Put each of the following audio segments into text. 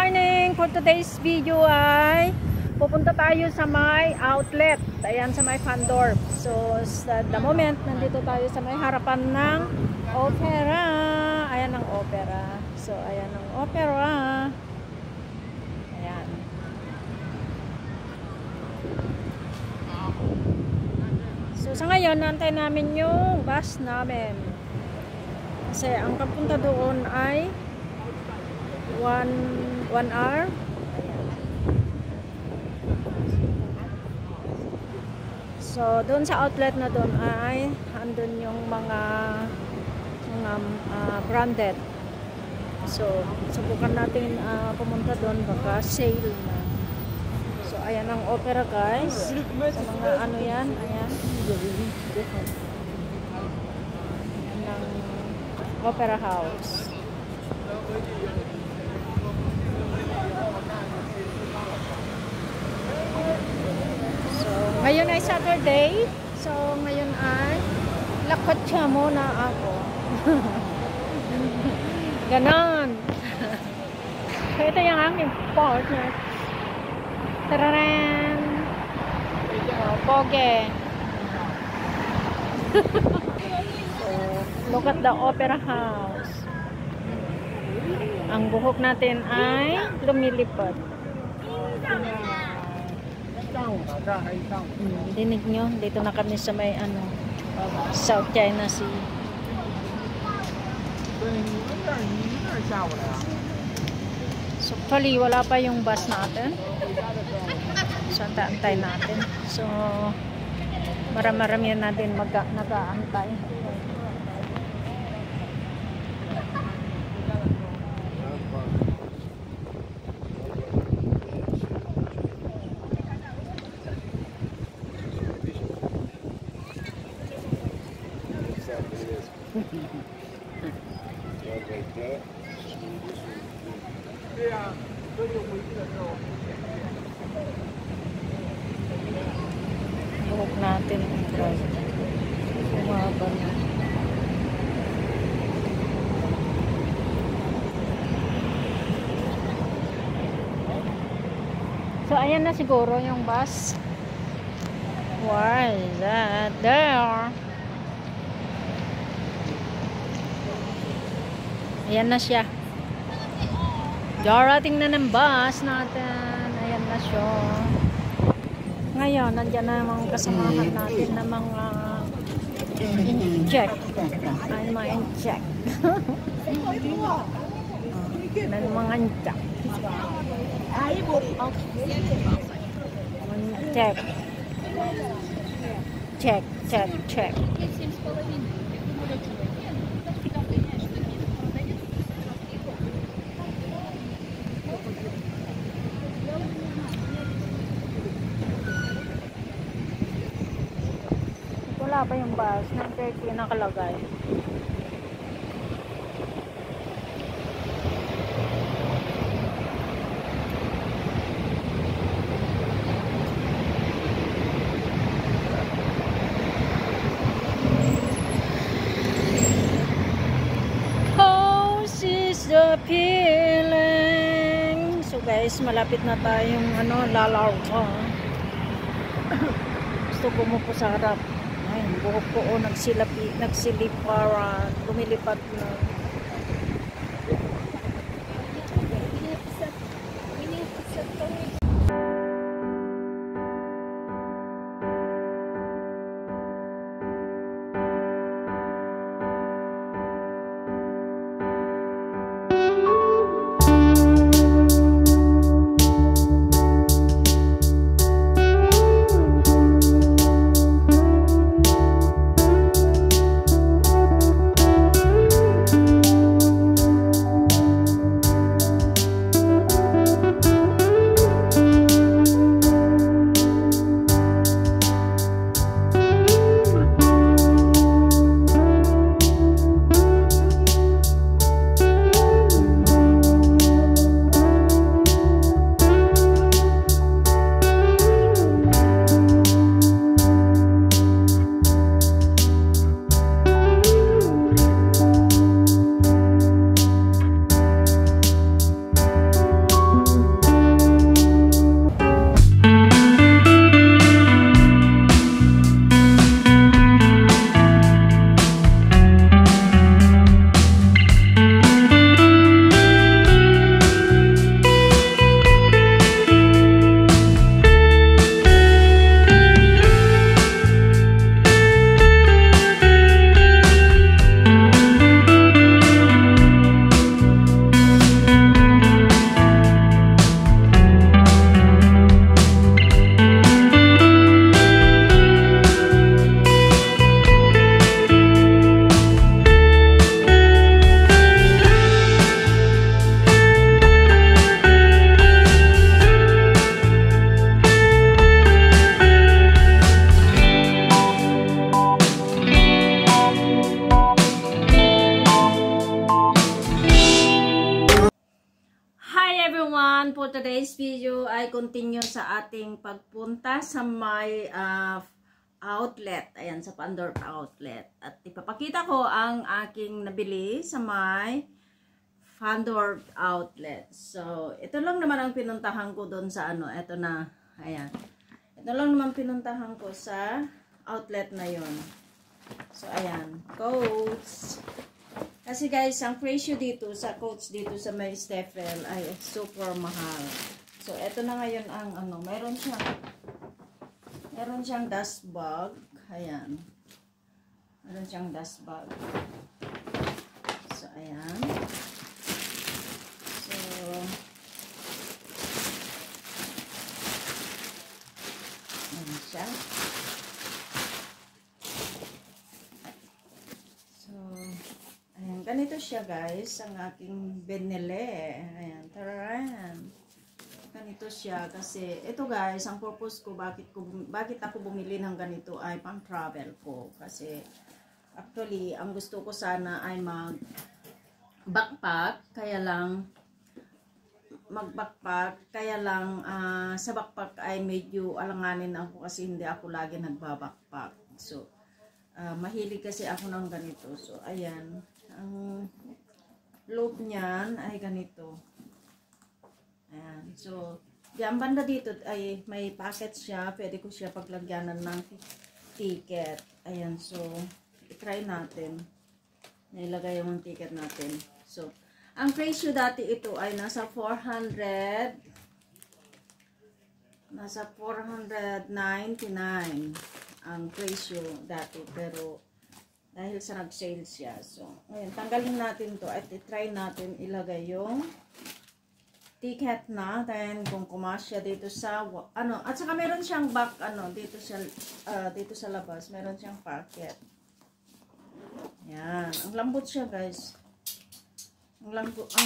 morning! For today's video ay pupunta tayo sa may outlet. Ayan, sa may Fandorf. So, sa the moment, nandito tayo sa may harapan ng opera. Ayan ang opera. So, ayan ang opera. Ayan. So, sa ngayon, nantay namin yung bus namin. Kasi ang papunta doon ay 1 hour. So, doon sa outlet na doon ay andun yung mga branded. So, subukan natin pumunta doon, baka sale na. So, ayan ang opera, guys. Sa mga ano yan, ayan. Ayan ang opera house. So, ngayon ay Saturday. So, ngayon ay lakotsa muna ako. Ganon. So, ito yung aking partner. Tararan! Oh, poge. So, look at the opera house. Ang buhok natin ay lumilipad. Dinig nyo, dito na kami sa may South China Sea. So actually wala pa yung bus natin. So antay natin. So marami na din nag-aantay. Buhok natin umaba na. So ayan na siguro yung bus. Why is that there? Ayan na siya. Darating na ng bus natin. Ayan na siya. Ngayon, nandiyan na mga kasamahan natin na mga in-check. Ay, mga in-check. May mga in-check. Check. Check, check, check. Wala pa yung bus. 9:30 nakalagay. House is the feeling. So guys, malapit na tayong Lalawa. Gusto ko mo po sa harap. Ay, buhok ko nagsilip para lumilipat na. today's video ay continue sa ating pagpunta sa may outlet. Ayan, sa Pandor outlet. At ipapakita ko ang aking nabili sa may Pandor outlet. So, ito lang naman ang pinuntahan ko doon sa ano. Ito na. Ayan. Ito lang naman pinuntahan ko sa outlet na yon. So, ayan. Coats. Kasi guys, ang presyo dito sa coats dito sa may Steffel ay super mahal. So, eto na ngayon ang ano, meron siyang dust bag. Ayan. Meron siyang dust bag. So, ayan. So, ayan siya. Ayan, ganito siya guys, ang aking binili. Ayan, tararan. Ganito siya kasi, ito guys, ang purpose ko, bakit ako bumili ng ganito ay pang travel ko. Kasi, actually, ang gusto ko sana ay mag-backpack, kaya lang, sa backpack ay medyo alanganin ako kasi hindi ako lagi nagbabackpack. So, mahilig kasi ako ng ganito. So, ayan. Ang loob niyan ay ganito. Ayan. So, diyan banda dito ay may packet siya. Pwede ko siya paglagyanan ng ticket. Ayan. So, i-try natin. Nailagay yung ticket natin. So, ang presyo dati ito ay nasa 499 ang presyo dati. Pero, dahil sa nag-sale siya. So, ayan, tanggalin natin to at i-try natin ilagay yung ticket natin kung kumasya dito sa, ano, at saka meron siyang back, ano, dito sa labas, meron siyang packet. Ayan, ang lambot siya guys. Ang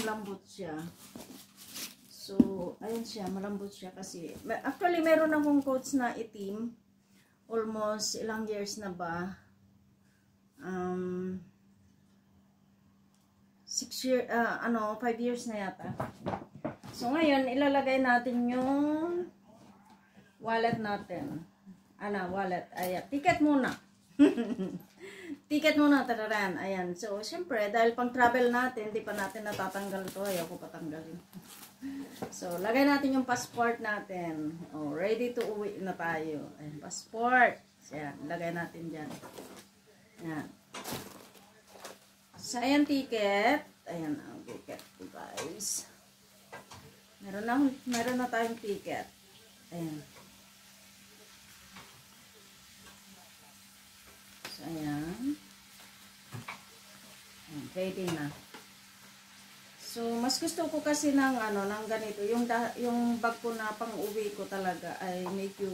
lambot siya. So, ayan siya, malambot siya kasi, actually, meron akong coats na itim. Almost ilang years na ba? 5 years na yata. So ngayon ilalagay natin yung wallet natin. Wallet. Ayan, ticket muna. Ticket muna, tararan. Ayan. So syempre dahil pang travel natin, di pa natin natatanggal to. Ayaw ko patanggalin. So lagay natin yung passport natin. Oh, ready to uwi na tayo. Ayan, passport. Ayan, lagay natin diyan. Ayan. So, ayan ticket. Ayan ang ticket ko guys. Meron na tayong ticket. Ayan. So, ayan. Ayan, ready na. So, mas gusto ko kasi ng ganito. Yung bag ko na pang-uwi ko talaga ay medyo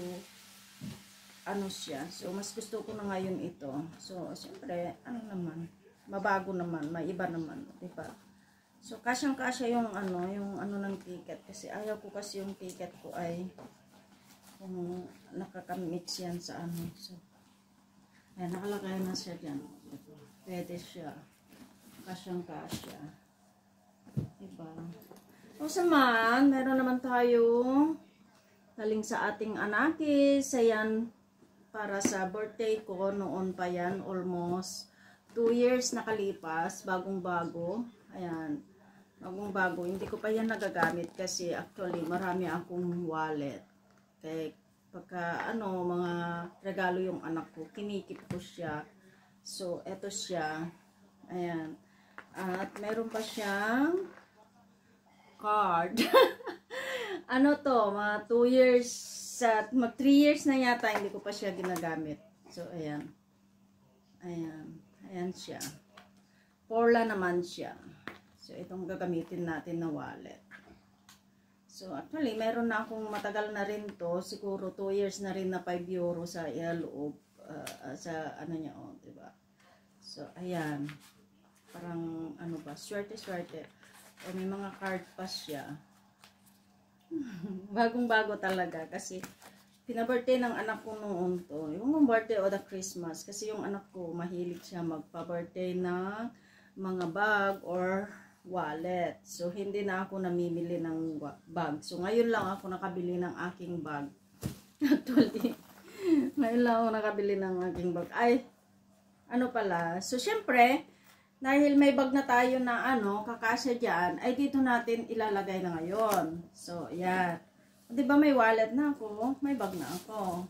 siya. So, mas gusto ko na ngayon ito. So, siyempre, mabago naman, maiba naman, diba? So, kasyang-kasya yung ng ticket. Kasi ayaw ko kasi yung ticket ko ay kung nakakamix yan sa So, ayan, nakalagay na siya dyan. Pwede siya. Kasyang-kasya. Diba? O saman, meron naman tayong galing sa ating anakis. Ayan, para sa birthday ko, noon pa yan, almost 2 years nakalipas, bagong-bago. Ayan, bagong-bago. Hindi ko pa yan nagagamit kasi actually marami akong wallet. Kaya pagka mga regalo yung anak ko, kinikip ko siya. So, eto siya. Ayan. At meron pa siyang card. Mga 2 years, mag 3 years na yata, hindi ko pa siya ginagamit. So, ayan. Ayan. Ayan siya. Porla naman siya. So, itong gagamitin natin na wallet. So, actually, meron na akong matagal na rin to. Siguro 2 years na rin na 5 euro sa loob. Sa niya, diba? So, ayan. Parang, swerte-swerte. O, may mga card pa siya. Bagong-bago talaga kasi pinabirthday ng anak ko noon to. Yung birthday o the Christmas. Kasi yung anak ko mahilig siya magpa-birthday ng mga bag or wallet. So, hindi na ako namimili ng bag. So, ngayon lang ako nakabili ng aking bag. Actually, ngayon lang ako nakabili ng aking bag. Ay, ano pala. So, syempre, dahil may bag na tayo na kakasya dyan, ay dito natin ilalagay na ngayon. So, yan. Diba may wallet na ako, may bag na ako.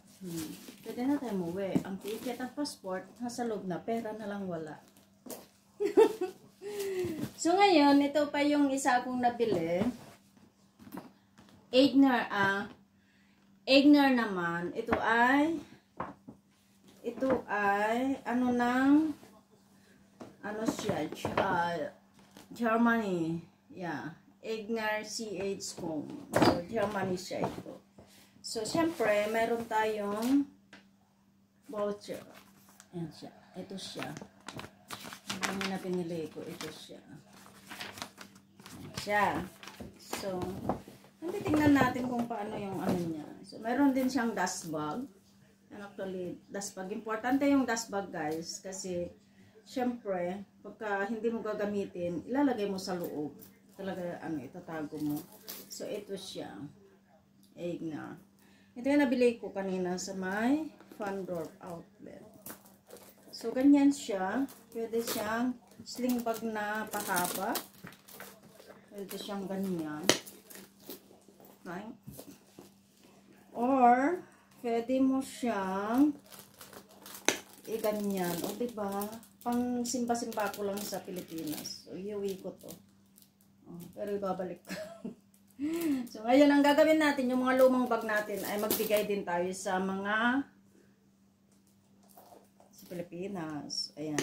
Pwede na tayo umuwi. Ang ticket at passport, nasa loob na, pera na lang wala. So, ngayon, ito pa yung isa akong nabili. Egner naman, ito ay, Germany. Yeah. Egner CH Home. So, Germany siya ito. So, syempre, meron tayong voucher. Ayan siya. Ito siya. Ang na pinili ko, ito siya. Ayan siya. So, tingnan natin kung paano yung niya. So, meron din siyang dust bag. And actually, dust bag. Importante yung dust bag, guys. Kasi, syempre, pagka hindi mo gagamitin, ilalagay mo sa loob. Talaga, itatago mo. So, ito siya. Egner. Ito yung nabili ko kanina sa may Fandor outlet. So, ganyan siya. Pwede siyang sling bag na pahaba. Pwede siyang ganyan. Right? Or, pwede mo siyang ganyan. O, diba? Pang simpa-simpa ko lang sa Pilipinas. So, iuwi ko to. Pero ibabalik ko. So, ngayon ang gagawin natin, yung mga lumang bag natin ay magbigay din tayo sa mga sa Pilipinas. Ayan.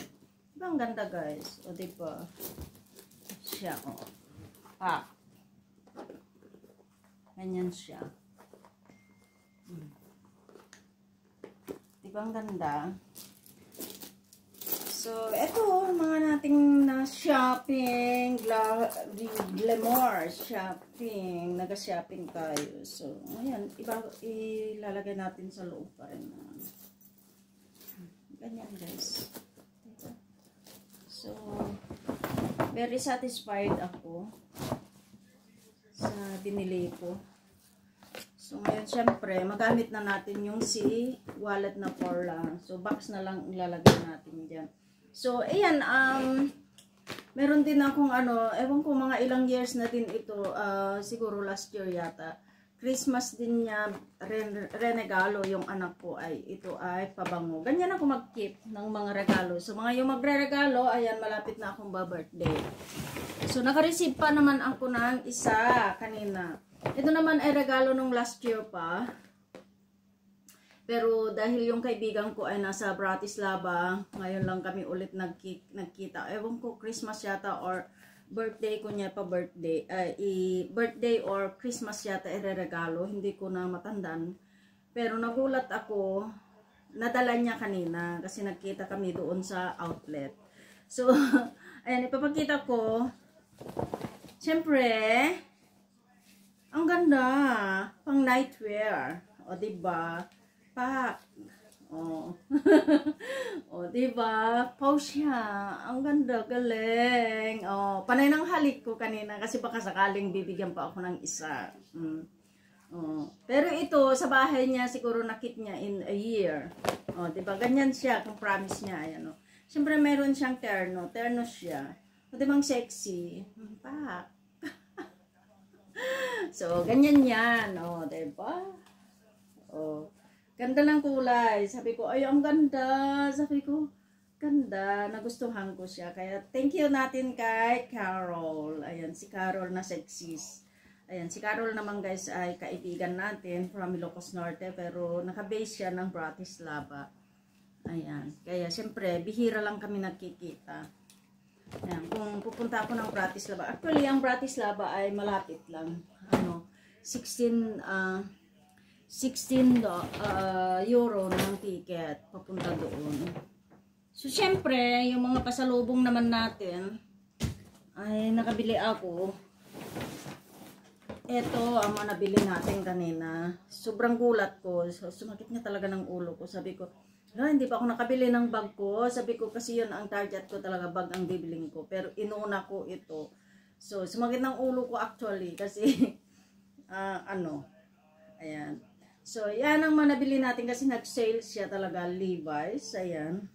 Diba ang ganda, guys? O, diba? Siya, o. Ganyan siya. Diba ang ganda? So, eto, mga nating na-shopping, glamour shopping, nag-shopping tayo. So, ayan, ilalagay natin sa loob pa rin. Ganyan, guys. So, very satisfied ako sa binili ko. So, ngayon, syempre, magamit na natin yung wallet na lang. So, box na lang ilalagay natin dyan. So, ayan, meron din akong ewan ko mga ilang years na din ito, siguro last year yata. Christmas din niya, renegalo yung anak ko ay, ito ay pabango. Ganyan ako mag-keep ng mga regalo. So, mga yung magre-regalo, ayan, malapit na akong ba-birthday. So, naka-receive pa naman ako ng isa kanina. Ito naman ay regalo nung last year pa. Pero dahil yung kaibigan ko ay nasa Bratislava, ngayon lang kami ulit nagkita. Ewan ko, Christmas yata or birthday ko niya pa birthday. Birthday or Christmas yata ireregalo. Hindi ko na matandaan. Pero nagulat ako, nadala niya kanina kasi nagkita kami doon sa outlet. So, ayan, ipapakita ko. Siyempre, ang ganda. Pang nightwear. O, diba? Oh. Oh, diba? Pause siya. Ang ganda, galing. Oh, panay ng halik ko kanina kasi baka sakaling bibigyan pa ako ng isa. Oh. Pero ito, sa bahay niya, siguro nakit niya in a year. Oh, diba? Ganyan siya, kung promise niya. Ayan, oh. Siyempre, meron siyang terno. Terno siya. O, diba ang sexy? Pak. So, ganyan yan. Oh, diba? Oh. Ganda ng kulay. Sabi ko, ay, ang ganda. Sabi ko, ganda. Nagustuhan ko siya. Kaya, thank you natin kay Carol. Ayan, si Carol na sexist. Ayan, si Carol naman guys ay kaibigan natin from Ilocos Norte. Pero, nakabase siya ng Bratislava. Ayan. Kaya, siyempre, bihira lang kami nagkikita. Ayan, kung pupunta ako ng Bratislava. Actually, ang Bratislava ay malapit lang. 16 euro ng ticket papunta doon. So, syempre, yung mga pasalubong naman natin ay nakabili ako. Ito ang mga nabili natin kanina. Sobrang gulat ko. So, sumakit nga talaga ng ulo ko. Sabi ko, hindi pa ako nakabili ng bag ko. Sabi ko kasi yun ang target ko talaga, bag ang bibiling ko. Pero inuna ko ito. So, sumakit ng ulo ko actually kasi ano, ayan. So, yan ang manabili natin kasi nag-sale siya talaga, Levi's, ayan.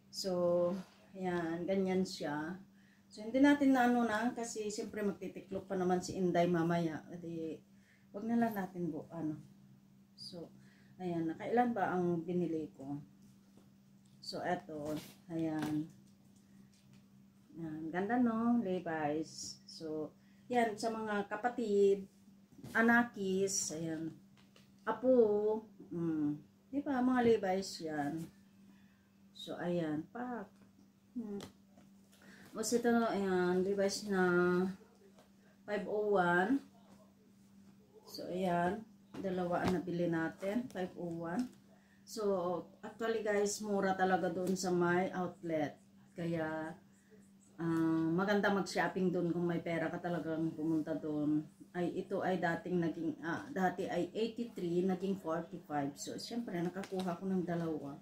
So, ayan, ganyan siya. So, hindi natin na ano na kasi siyempre magtitiklop pa naman si Inday mamaya. Kasi, wag na lang natin ano. So, ayan, nakailan ba ang binili ko? So, eto, ayan. Yan, ganda no, Levi's. So, yan, sa mga kapatid, anakis, ayan, apo, di ba, mga Levi's yan. So, ayan, pak. Tapos ito, ayan, Levi's na 501. So, ayan, dalawa ang nabili natin, 501. So, actually guys, mura talaga doon sa my outlet. Kaya, maganda mag-shopping doon kung may pera ka talagang pumunta doon. Ay, ito ay dating naging, dati ay 83, naging 45. So, syempre, nakakuha ko ng dalawa.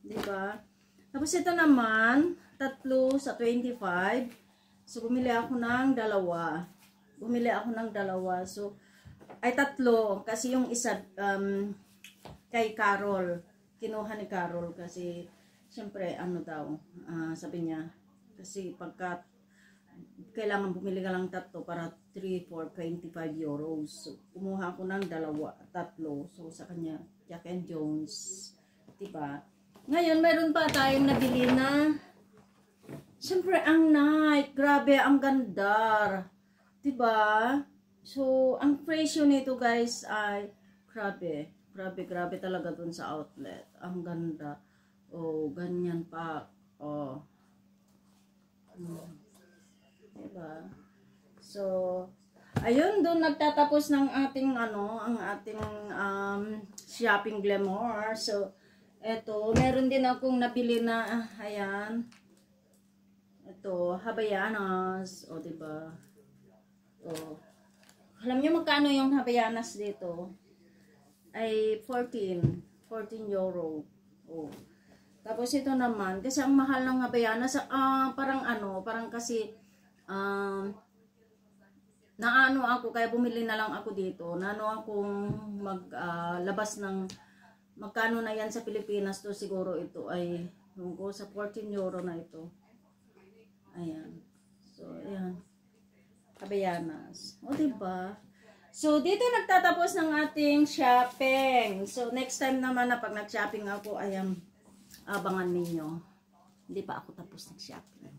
Diba? Tapos ito naman, tatlo sa 25. So, bumili ako ng dalawa. So, ay tatlo. Kasi yung isa, kay Carol. Kinuha ni Carol kasi, syempre, ano daw, sabi niya, kasi pagka kailangan bumili ka lang tatlo para 3, 4, 25 euros. So, kumuha ako ng tatlo. So, sa kanya, Jack and Jones. Diba? Ngayon, meron pa tayong nabili na, syempre, ang Nike. Grabe, ang ganda. Diba? So, ang presyo nito guys ay, grabe. Grabe talaga dun sa outlet. Ang ganda. Oh, ganyan pa. Oh. Diba? So, ayun, doon nagtatapos ng ating ang ating shopping glamour. So, eto, meron din akong nabili na ayan. Ito, Havaianas, o diba? Oh. Alam niyo magkano yung Havaianas dito? Ay 14 euro. Oh. Tapos ito naman, kasi ang mahal ng Havaianas, parang kasi naano ako, kaya bumili na lang ako dito. Naano akong maglabas ng magkano na yan sa Pilipinas to, siguro ito ay sa 14 euro na ito. Ayan. So, ayan. Havaianas. O, diba? So, dito nagtatapos ng ating shopping. So, next time naman na pag nag-shopping ako, abangan ninyo. Hindi pa ako tapos nag-shopping.